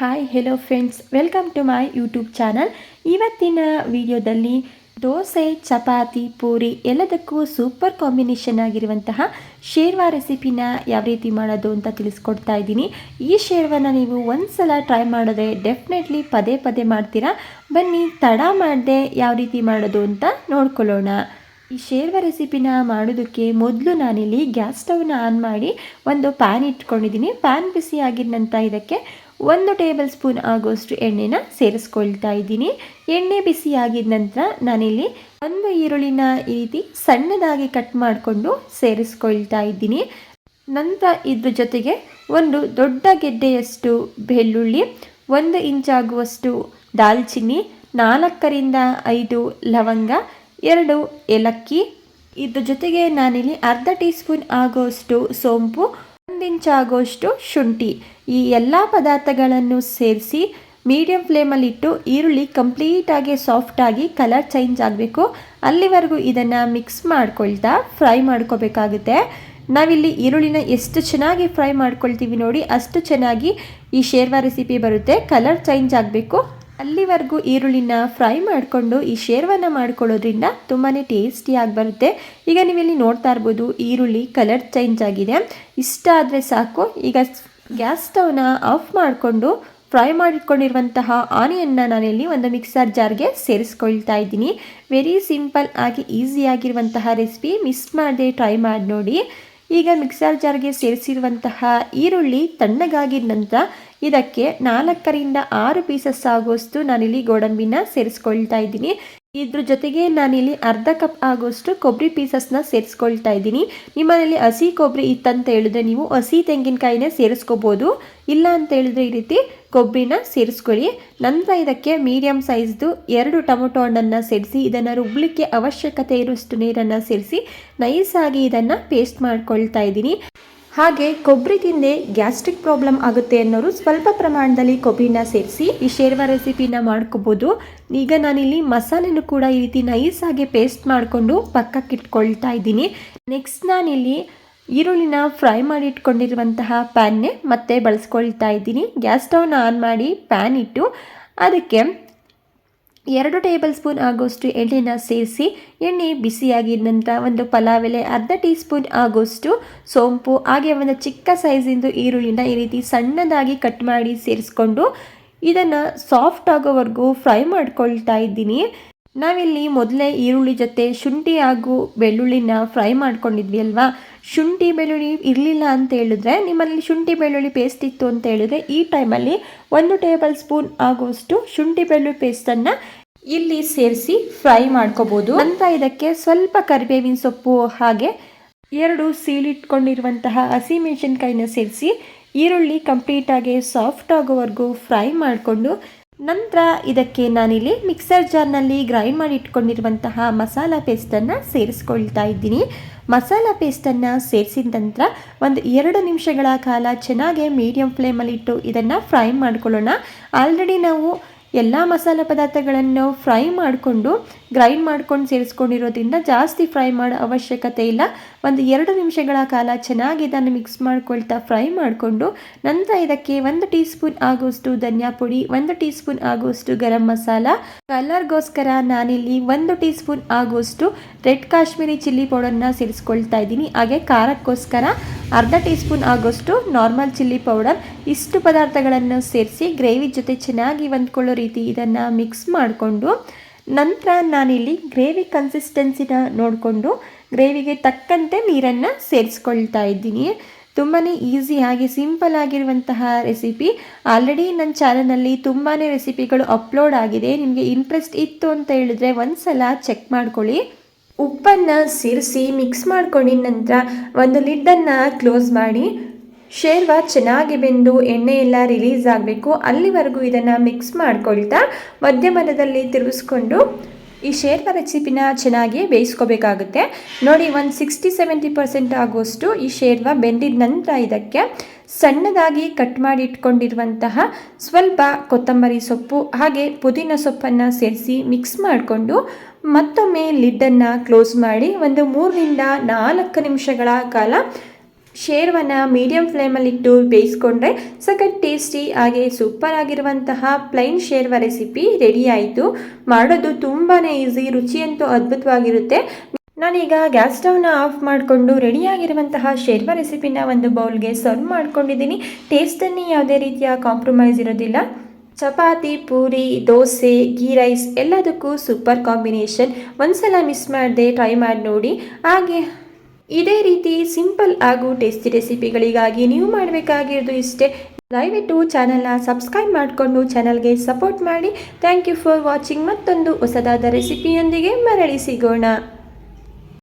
Hi hello friends, welcome to my YouTube channel. ಇವತ್ತಿನ ವಿಡಿಯೋದಲ್ಲಿ ದೋಸೆ, ಚಪಾತಿ, ಪೂರಿ ಎಲ್ಲದಕ್ಕೂ ಸೂಪರ್ ಕಾಂಬಿನೇಷನ್ ಆಗಿರುವಂತಹ ಶೇರ್ವಾ ರೆಸಿಪಿನ ಯಾವ ರೀತಿ ಮಾಡೋದು ಅಂತ ತಿಳಿಸ್ಕೊಡ್ತಾ ಇದ್ದೀನಿ. ಈ ಶೇರ್ವಾನ ನೀವು ಒಂದ್ಸಲ ಟ್ರೈ ಮಾಡಿದ್ರೆ ಡೆಫಿನೆಟ್ಲಿ ಪದೇ ಪದೇ ಮಾಡ್ತೀರಾ. ಬನ್ನಿ ತಡ ಮಾಡದೆ ಯಾವ ರೀತಿ ಮಾಡೋದು ಅಂತ ನೋಡ್ಕೊಳ್ಳೋಣ. ಈ ಶೇರ್ವಾ ರೆಸಿಪಿನ ಮಾಡೋದಕ್ಕೆ ಮೊದಲು ನಾನಿಲ್ಲಿ ಗ್ಯಾಸ್ ಸ್ಟವ್ನ ಆನ್ ಮಾಡಿ ಒಂದು ಪ್ಯಾನ್ ಇಟ್ಕೊಂಡಿದ್ದೀನಿ. ಪ್ಯಾನ್ ಬಿಸಿ ಆಗಿದ ನಂತರ ಇದಕ್ಕೆ 1 ಟೇಬಲ್ ಸ್ಪೂನ್ ಆಗೋಷ್ಟು ಎಣ್ಣೆನ ಸೇರಿಸ್ಕೊಳ್ತಾ ಇದ್ದೀನಿ. ಎಣ್ಣೆ ಬಿಸಿ ಆಗಿದ ನಂತರ ನಾನಿಲ್ಲಿ ಒಂದು ಈರುಳ್ಳಿನ ಈ ರೀತಿ ಸಣ್ಣದಾಗಿ ಕಟ್ ಮಾಡಿಕೊಂಡು ಸೇರಿಸ್ಕೊಳ್ತಾ ಇದ್ದೀನಿ. ನಂತರ ಇದ್ರ ಜೊತೆಗೆ ಒಂದು ದೊಡ್ಡ ಗೆಡ್ಡೆಯಷ್ಟು ಬೆಳ್ಳುಳ್ಳಿ, 1 ಇಂಚ್ ಆಗುವಷ್ಟು ದಾಲ್ಚಿನ್ನಿ, 4ರಿಂದ 5 ಲವಂಗ, 2 ಏಲಕ್ಕಿ, ಇದ್ರ ಜೊತೆಗೆ ನಾನಿಲ್ಲಿ ಅರ್ಧ ಟೀ ಸ್ಪೂನ್ ಆಗೋಷ್ಟು ಸೋಂಪು, 1 ಇಂಚ್ ಆಗೋಷ್ಟು ಶುಂಠಿ, ಈ ಎಲ್ಲ ಪದಾರ್ಥಗಳನ್ನು ಸೇರಿಸಿ ಮೀಡಿಯಂ ಫ್ಲೇಮಲ್ಲಿಟ್ಟು ಈರುಳ್ಳಿ ಕಂಪ್ಲೀಟಾಗಿ ಸಾಫ್ಟಾಗಿ ಕಲರ್ ಚೇಂಜ್ ಆಗಬೇಕು ಅಲ್ಲಿವರೆಗೂ ಇದನ್ನು ಮಿಕ್ಸ್ ಮಾಡ್ಕೊಳ್ತಾ ಫ್ರೈ ಮಾಡ್ಕೋಬೇಕಾಗುತ್ತೆ. ನಾವಿಲ್ಲಿ ಈರುಳ್ಳಿನ ಎಷ್ಟು ಚೆನ್ನಾಗಿ ಫ್ರೈ ಮಾಡ್ಕೊಳ್ತೀವಿ ನೋಡಿ, ಅಷ್ಟು ಚೆನ್ನಾಗಿ ಈ ಶೇರ್ವಾ ರೆಸಿಪಿ ಬರುತ್ತೆ. ಕಲರ್ ಚೇಂಜ್ ಆಗಬೇಕು ಅಲ್ಲಿವರೆಗೂ ಈರುಳ್ಳಿನ ಫ್ರೈ ಮಾಡಿಕೊಂಡು ಈ ಶೇರ್ವಾನ ಮಾಡ್ಕೊಳ್ಳೋದ್ರಿಂದ ತುಂಬಾ ಟೇಸ್ಟಿಯಾಗಿ ಬರುತ್ತೆ. ಈಗ ನೀವಿಲ್ಲಿ ನೋಡ್ತಾ ಇರ್ಬೋದು ಈರುಳ್ಳಿ ಕಲರ್ ಚೇಂಜ್ ಆಗಿದೆ. ಇಷ್ಟ ಆದರೆ ಸಾಕು. ಈಗ ಗ್ಯಾಸ್ ಸ್ಟವ್ನ ಆಫ್ ಮಾಡಿಕೊಂಡು ಫ್ರೈ ಮಾಡಿಟ್ಕೊಂಡಿರುವಂತಹ ಆನಿಯನ್ನ ನಾನಿಲ್ಲಿ ಒಂದು ಮಿಕ್ಸರ್ ಜಾರ್ಗೆ ಸೇರಿಸ್ಕೊಳ್ತಾ ಇದ್ದೀನಿ. ವೆರಿ ಸಿಂಪಲ್ ಆಗಿ ಈಸಿಯಾಗಿರುವಂತಹ ರೆಸಿಪಿ, ಮಿಸ್ ಮಾಡದೆ ಟ್ರೈ ಮಾಡಿ ನೋಡಿ. ಈಗ ಮಿಕ್ಸರ್ ಜಾರ್ಗೆ ಸೇರಿಸಿರುವಂತಹ ಈರುಳ್ಳಿ ತಣ್ಣಗಾಗಿದ ನಂತರ ಇದಕ್ಕೆ 4ರಿಂದ 6 ಪೀಸಸ್ ಆಗೋಷ್ಟು ನಾನಿಲ್ಲಿ ಗೋಡಂಬಿನ ಸೇರಿಸ್ಕೊಳ್ತಾ ಇದ್ದೀನಿ. ಇದ್ರ ಜೊತೆಗೆ ನಾನಿಲ್ಲಿ ಅರ್ಧ ಕಪ್ ಆಗೋಷ್ಟು ಕೊಬ್ಬರಿ ಪೀಸಸ್ನ ಸೇರಿಸ್ಕೊಳ್ತಾ ಇದ್ದೀನಿ. ನಿಮ್ಮನೇಲಿ ಹಸಿ ಕೊಬ್ಬರಿ ಇತ್ತಂತ ಹೇಳಿದ್ರೆ ನೀವು ಹಸಿ ತೆಂಗಿನಕಾಯಿನೇ ಸೇರಿಸ್ಕೋಬೋದು. ಇಲ್ಲ ಅಂತ ಹೇಳಿದ್ರೆ ಈ ರೀತಿ ಕೊಬ್ಬರಿನ ಸೇರಿಸ್ಕೊಳ್ಳಿ. ನಂತರ ಇದಕ್ಕೆ ಮೀಡಿಯಂ ಸೈಜ್ದು 2 ಟೊಮೊಟೊ ಹಣ್ಣನ್ನು ಸೇರಿಸಿ ಇದನ್ನು ರುಬ್ಲಿಕ್ಕೆ ಅವಶ್ಯಕತೆ ಇರುವಷ್ಟು ನೀರನ್ನು ಸೇರಿಸಿ ನೈಸಾಗಿ ಇದನ್ನು ಪೇಸ್ಟ್ ಮಾಡ್ಕೊಳ್ತಾ ಇದ್ದೀನಿ. ಹಾಗೆ ಕೊಬ್ಬರಿ ತಿಂದೆ ಗ್ಯಾಸ್ಟ್ರಿಕ್ ಪ್ರಾಬ್ಲಮ್ ಆಗುತ್ತೆ ಅನ್ನೋರು ಸ್ವಲ್ಪ ಪ್ರಮಾಣದಲ್ಲಿ ಕೊಬ್ಬರಿನ ಸೇರಿಸಿ ಈ ಶೇರ್ವಾ ರೆಸಿಪಿನ ಮಾಡ್ಕೋಬೋದು. ಈಗ ನಾನಿಲ್ಲಿ ಮಸಾಲೆನೂ ಕೂಡ ಈ ರೀತಿ ನೈಸಾಗಿ ಪೇಸ್ಟ್ ಮಾಡಿಕೊಂಡು ಪಕ್ಕಕ್ಕೆ ಇಟ್ಕೊಳ್ತಾ ಇದ್ದೀನಿ. ನೆಕ್ಸ್ಟ್ ನಾನಿಲ್ಲಿ ಈರುಳ್ಳಿನ ಫ್ರೈ ಮಾಡಿ ಇಟ್ಕೊಂಡಿರುವಂತಹ ಪ್ಯಾನ್ನೇ ಮತ್ತೆ ಬಳಸ್ಕೊಳ್ತಾ ಇದ್ದೀನಿ. ಗ್ಯಾಸ್ ಸ್ಟವ್ನ ಆನ್ ಮಾಡಿ ಪ್ಯಾನ್ ಇಟ್ಟು ಅದಕ್ಕೆ 2 ಟೇಬಲ್ ಸ್ಪೂನ್ ಆಗೋಷ್ಟು ಎಣ್ಣೆನ ಸೇರಿಸಿ ಎಣ್ಣೆ ಬಿಸಿಯಾಗಿದ ನಂತರ ಒಂದು ಪಲಾವ್ ಎಲೆ, ಅರ್ಧ ಟೀ ಸ್ಪೂನ್ ಆಗೋಷ್ಟು ಸೋಂಪು, ಹಾಗೆ ಒಂದು ಚಿಕ್ಕ ಸೈಜಿಂದು ಈರುಳ್ಳಿನ ಈ ರೀತಿ ಸಣ್ಣದಾಗಿ ಕಟ್ ಮಾಡಿ ಸೇರಿಸ್ಕೊಂಡು ಇದನ್ನು ಸಾಫ್ಟ್ ಆಗೋವರೆಗೂ ಫ್ರೈ ಮಾಡ್ಕೊಳ್ತಾ ಇದ್ದೀನಿ. ನಾವಿಲ್ಲಿ ಮೊದಲೇ ಈರುಳ್ಳಿ ಜೊತೆ ಶುಂಠಿ ಹಾಗೂ ಬೆಳ್ಳುಳ್ಳಿನ ಫ್ರೈ ಮಾಡ್ಕೊಂಡಿದ್ವಿ ಅಲ್ವಾ. ಶುಂಠಿ ಬೆಳ್ಳುಳ್ಳಿ ಇರಲಿಲ್ಲ ಅಂತ ಹೇಳಿದ್ರೆ, ನಿಮ್ಮಲ್ಲಿ ಶುಂಠಿ ಬೆಳ್ಳುಳ್ಳಿ ಪೇಸ್ಟ್ ಇತ್ತು ಅಂತ ಹೇಳಿದ್ರೆ ಈ ಟೈಮಲ್ಲಿ 1 ಟೇಬಲ್ ಸ್ಪೂನ್ ಆಗುವಷ್ಟು ಶುಂಠಿ ಬೆಳ್ಳುಳ್ಳಿ ಪೇಸ್ಟನ್ನು ಇಲ್ಲಿ ಸೇರಿಸಿ ಫ್ರೈ ಮಾಡ್ಕೋಬೋದು. ನಂತರ ಇದಕ್ಕೆ ಸ್ವಲ್ಪ ಕರಿಬೇವಿನ ಸೊಪ್ಪು ಹಾಗೆ 2 ಸೀಳಿಟ್ಕೊಂಡಿರುವಂತಹ ಹಸಿಮೆಣಸಿನ್ಕಾಯಿನ ಸೇರಿಸಿ ಈರುಳ್ಳಿ ಕಂಪ್ಲೀಟಾಗಿ ಸಾಫ್ಟ್ ಆಗೋವರೆಗೂ ಫ್ರೈ ಮಾಡಿಕೊಂಡು ನಂತರ ಇದಕ್ಕೆ ನಾನಿಲ್ಲಿ ಮಿಕ್ಸರ್ ಜಾರ್ನಲ್ಲಿ ಗ್ರೈಂಡ್ ಮಾಡಿ ಇಟ್ಕೊಂಡಿರುವಂತಹ ಮಸಾಲ ಪೇಸ್ಟನ್ನು ಸೇರಿಸ್ಕೊಳ್ತಾ ಇದ್ದೀನಿ. ಮಸಾಲ ಪೇಸ್ಟನ್ನು ಸೇರಿಸಿದ ನಂತರ ಒಂದು 2 ನಿಮಿಷಗಳ ಕಾಲ ಚೆನ್ನಾಗಿ ಮೀಡಿಯಂ ಫ್ಲೇಮಲ್ಲಿಟ್ಟು ಇದನ್ನು ಫ್ರೈ ಮಾಡ್ಕೊಳ್ಳೋಣ. ಆಲ್ರೆಡಿ ನಾವು ಎಲ್ಲ ಮಸಾಲೆ ಪದಾರ್ಥಗಳನ್ನು ಫ್ರೈ ಮಾಡಿಕೊಂಡು ಗ್ರೈಂಡ್ ಮಾಡ್ಕೊಂಡು ಸೇರಿಸ್ಕೊಂಡಿರೋದ್ರಿಂದ ಜಾಸ್ತಿ ಫ್ರೈ ಮಾಡೋ ಅವಶ್ಯಕತೆ ಇಲ್ಲ. ಒಂದು 2 ನಿಮಿಷಗಳ ಕಾಲ ಚೆನ್ನಾಗಿ ಇದನ್ನು ಮಿಕ್ಸ್ ಮಾಡ್ಕೊಳ್ತಾ ಫ್ರೈ ಮಾಡಿಕೊಂಡು ನಂತರ ಇದಕ್ಕೆ 1 ಟೀ ಸ್ಪೂನ್ ಆಗುವಷ್ಟು ಧನಿಯಾ ಪುಡಿ, 1 ಟೀ ಸ್ಪೂನ್ ಆಗುವಷ್ಟು ಗರಂ ಮಸಾಲ, ಕಲರ್ಗೋಸ್ಕರ ನಾನಿಲ್ಲಿ 1 ಟೀ ಸ್ಪೂನ್ ಆಗುವಷ್ಟು ರೆಡ್ ಕಾಶ್ಮೀರಿ ಚಿಲ್ಲಿ ಪೌಡರ್ನ ಸೇರಿಸ್ಕೊಳ್ತಾ ಇದ್ದೀನಿ. ಹಾಗೆ ಖಾರಕ್ಕೋಸ್ಕರ ಅರ್ಧ ಟೀ ಸ್ಪೂನ್ ಆಗೋಷ್ಟು ನಾರ್ಮಲ್ ಚಿಲ್ಲಿ ಪೌಡರ್. ಇಷ್ಟು ಪದಾರ್ಥಗಳನ್ನು ಸೇರಿಸಿ ಗ್ರೇವಿ ಜೊತೆ ಚೆನ್ನಾಗಿ ಹೊಂದ್ಕೊಳ್ಳೋ ರೀತಿ ಇದನ್ನು ಮಿಕ್ಸ್ ಮಾಡಿಕೊಂಡು ನಂತರ ನಾನಿಲ್ಲಿ ಗ್ರೇವಿ ಕನ್ಸಿಸ್ಟೆನ್ಸಿನ ನೋಡಿಕೊಂಡು ಗ್ರೇವಿಗೆ ತಕ್ಕಂತೆ ನೀರನ್ನು ಸೇರಿಸ್ಕೊಳ್ತಾ ಇದ್ದೀನಿ. ತುಂಬಾ ಈಸಿಯಾಗಿ ಸಿಂಪಲ್ ಆಗಿರುವಂತಹ ರೆಸಿಪಿ. ಆಲ್ರೆಡಿ ನನ್ನ ಚಾನಲ್ನಲ್ಲಿ ತುಂಬಾ ರೆಸಿಪಿಗಳು ಅಪ್ಲೋಡ್ ಆಗಿದೆ. ನಿಮಗೆ ಇಂಟ್ರೆಸ್ಟ್ ಇತ್ತು ಅಂತ ಹೇಳಿದ್ರೆ ಒಂದ್ಸಲ ಚೆಕ್ ಮಾಡ್ಕೊಳ್ಳಿ. ಉಪ್ಪನ್ನು ಸೇರಿಸಿ ಮಿಕ್ಸ್ ಮಾಡ್ಕೊಂಡಿದ ನಂತರ ಒಂದು ಲಿಡ್ಡನ್ನು ಕ್ಲೋಸ್ ಮಾಡಿ ಶೇರ್ವಾ ಚೆನ್ನಾಗಿ ಬೆಂದು ಎಣ್ಣೆ ಎಲ್ಲ ರಿಲೀಸ್ ಆಗಬೇಕು ಅಲ್ಲಿವರೆಗೂ ಇದನ್ನು ಮಿಕ್ಸ್ ಮಾಡ್ಕೊಳ್ತಾ ಮಧ್ಯಮದಲ್ಲಿ ತಿರುಗಿಸ್ಕೊಂಡು ಈ ಶೇರ್ವಾ ರೆಸಿಪಿನ ಚೆನ್ನಾಗಿ ಬೇಯಿಸ್ಕೋಬೇಕಾಗುತ್ತೆ. ನೋಡಿ, ಒಂದು 60-70% ಆಗುವಷ್ಟು ಈ ಶೇರ್ವಾ ಬೆಂದಿದ ನಂತರ ಇದಕ್ಕೆ ಸಣ್ಣದಾಗಿ ಕಟ್ ಮಾಡಿ ಇಟ್ಕೊಂಡಿರುವಂತಹ ಸ್ವಲ್ಪ ಕೊತ್ತಂಬರಿ ಸೊಪ್ಪು ಹಾಗೆ ಪುದೀನ ಸೊಪ್ಪನ್ನು ಸೇರಿಸಿ ಮಿಕ್ಸ್ ಮಾಡಿಕೊಂಡು ಮತ್ತೊಮ್ಮೆ ಲಿಡ್ಡನ್ನು ಕ್ಲೋಸ್ ಮಾಡಿ ಒಂದು 3ರಿಂದ 4 ನಿಮಿಷಗಳ ಕಾಲ ಶೇರ್ವನ್ನ ಮೀಡಿಯಂ ಫ್ಲೇಮಲ್ಲಿಟ್ಟು ಬೇಯಿಸ್ಕೊಂಡ್ರೆ ಸಖತ್ ಟೇಸ್ಟಿ ಹಾಗೆ ಸೂಪರ್ ಆಗಿರುವಂತಹ ಪ್ಲೈನ್ ಶೇರ್ವ ರೆಸಿಪಿ ರೆಡಿ ಆಯಿತು. ಮಾಡೋದು ತುಂಬಾ ಈಸಿ, ರುಚಿಯಂತೂ ಅದ್ಭುತವಾಗಿರುತ್ತೆ. ನಾನೀಗ ಗ್ಯಾಸ್ ಸ್ಟವ್ನ ಆಫ್ ಮಾಡಿಕೊಂಡು ರೆಡಿಯಾಗಿರುವಂತಹ ಶೇರ್ವ ರೆಸಿಪಿನ ಒಂದು ಬೌಲ್ಗೆ ಸರ್ವ್ ಮಾಡ್ಕೊಂಡಿದ್ದೀನಿ. ಟೇಸ್ಟಲ್ಲಿ ಯಾವುದೇ ರೀತಿಯ ಕಾಂಪ್ರಮೈಸ್ ಇರೋದಿಲ್ಲ. ಚಪಾತಿ, ಪೂರಿ, ದೋಸೆ, ಗೀ ರೈಸ್ ಎಲ್ಲದಕ್ಕೂ ಸೂಪರ್ ಕಾಂಬಿನೇಷನ್. ಒಂದ್ಸಲ ಮಿಸ್ ಮಾಡದೆ ಟ್ರೈ ಮಾಡಿ ನೋಡಿ. ಹಾಗೆ ಇದೇ ರೀತಿ ಸಿಂಪಲ್ ಹಾಗೂ ಟೇಸ್ಟಿ ರೆಸಿಪಿಗಳಿಗಾಗಿ ನೀವು ಮಾಡಬೇಕಾಗಿರೋದು ಇಷ್ಟೇ. ದಯವಿಟ್ಟು ಚಾನಲ್ನ ಸಬ್ಸ್ಕ್ರೈಬ್ ಮಾಡಿಕೊಂಡು ಚಾನಲ್ಗೆ ಸಪೋರ್ಟ್ ಮಾಡಿ. Thank you for watching. ಮತ್ತೊಂದು ಹೊಸದಾದ ರೆಸಿಪಿಯೊಂದಿಗೆ ಮರಳಿ ಸಿಗೋಣ.